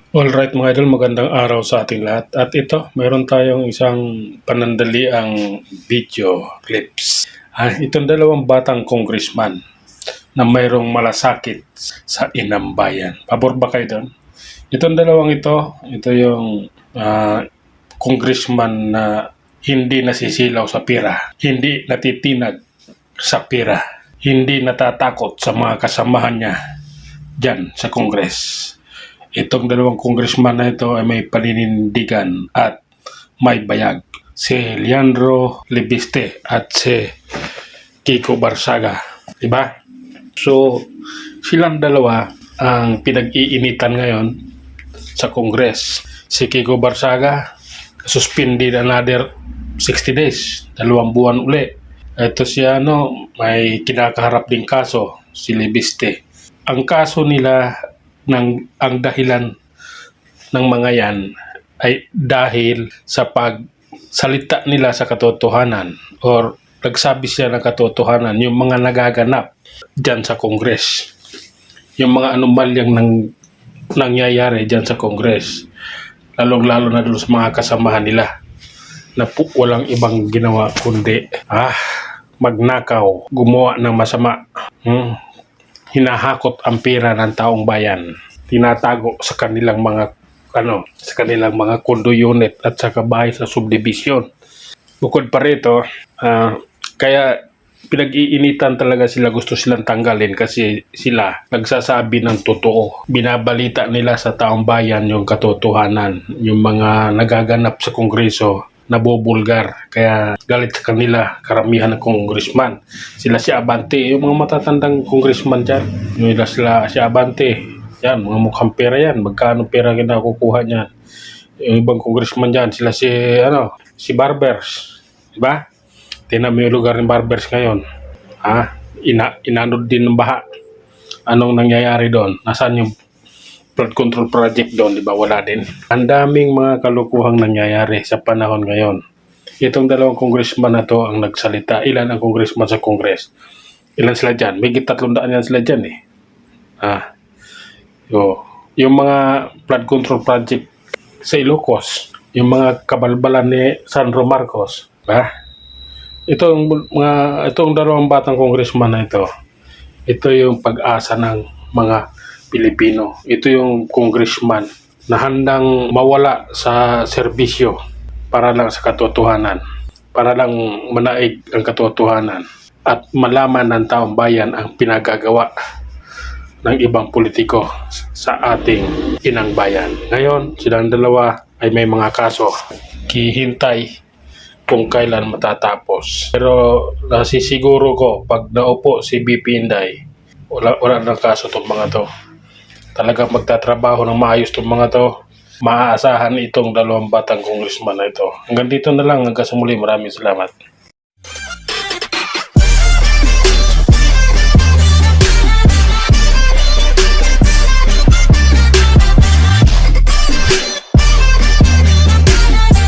Alright mga idol, magandang araw sa ating lahat. At ito, mayroon tayong isang panandaliang video clips. Itong dalawang batang congressman na mayroong malasakit sa inambayan. Pabor ba kayo doon? Itong dalawang ito yung congressman na hindi nasisilaw sa pira, hindi natitinag sa pira, hindi natatakot sa mga kasamahan niya dyan sa Congress. Itong dalawang congressman na ito ay may paninindigan at may bayag. Si Leandro Libiste at si Kiko Barsaga. Diba? So, silang dalawa ang pinag-iinitan ngayon sa Congress. Si Kiko Barsaga, suspended another 60 days. 2 buwan uli. Ito siya, may kinakaharap ding kaso, si Libiste. Ang kaso nila, ang dahilan ng mga yan ay dahil sa pagsalita nila sa katotohanan or nagsabi siya ng katotohanan, yung mga nagaganap dyan sa Congress, yung mga anomalyang nangyayari dyan sa Congress, lalong-lalo na doon sa mga kasamahan nila na walang ibang ginawa kundi magnakaw, gumawa ng masama, hinahakot ang pera ng taong bayan, tinatago sa kanilang mga condo unit at sa bahay sa subdivision. Bukod pa rito, kaya pinag-iinitan talaga sila, gusto silang tanggalin kasi sila nagsasabi ng totoo. Binabalita nila sa taong bayan yung katotohanan, yung mga nagaganap sa Kongreso nabobulgar, kaya galit sa kanila karamihan ng congressman. Sila si Abante, yung mga matatandang congressman dyan, sila si Abante, yan, mga mukhang pera yan, magkano pera kinakukuha niyan. Yung ibang congressman dyan, sila si Barbers, diba? Tingnan mo yung lugar ng Barbers ngayon, inanod din ng baha. Anong nangyayari doon? Nasaan yung flood control project doon, di ba? Wala din. Ang daming mga kalukuhang nangyayari sa panahon ngayon. Itong dalawang congressman na to ang nagsalita. Ilan ang congressman sa Congress? Ilan sila dyan? May 300 yan sila dyan eh. Yung mga flood control project sa Ilocos, yung mga kabalbalan ni Sandro Marcos, ba? Itong dalawang batang congressman na ito yung pag-asa ng mga Pilipino. Ito yung congressman na handang mawala sa serbisyo para lang sa katotohanan, para lang manaig ang katotohanan at malaman ng taong bayan ang pinagagawa ng ibang politiko sa ating inang bayan. Ngayon, silang dalawa ay may mga kaso. Hihintay kung kailan matatapos. Pero nasisiguro ko, pag naupo si BP Inday, wala ng kaso itong mga to. Talagang magtatrabaho ng maayos itong mga to. Maaasahan itong dalawang batang congressman na ito. Hanggang dito na lang. Hanggang sa muli. Maraming salamat.